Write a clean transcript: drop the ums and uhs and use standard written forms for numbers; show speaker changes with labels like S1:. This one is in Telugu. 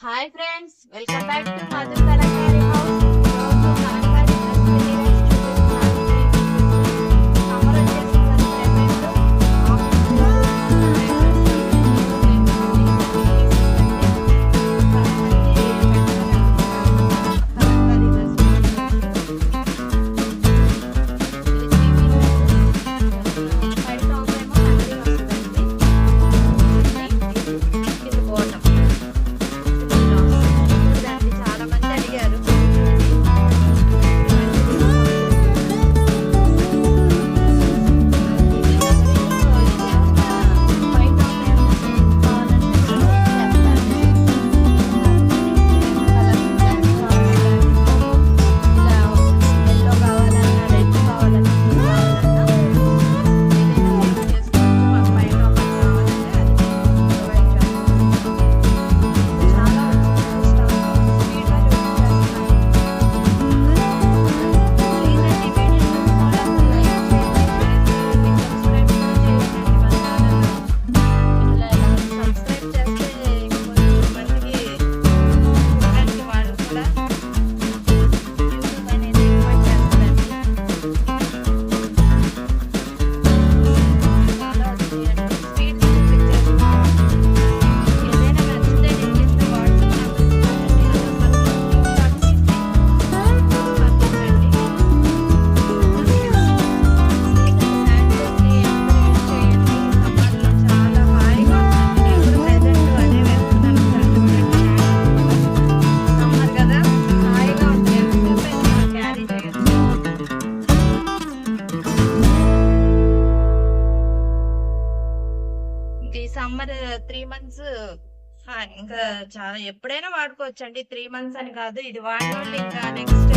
S1: Hi friends, welcome back to Madhur Kalamkari house. ఈరోజు కలంకారీ డ్రెస్ మెటీరియల్స్ చూపిస్తున్నాను. సమ్మర్ వచ్చేసింది చాలా మంది అడిగారు. సమ్మర్ 3 months ఇంకా చాలా ఎప్పుడైనా వాడుకోవచ్చండి. 3 months అని కాదు, ఇది వాడిన వాళ్ళు ఇంకా నెక్స్ట్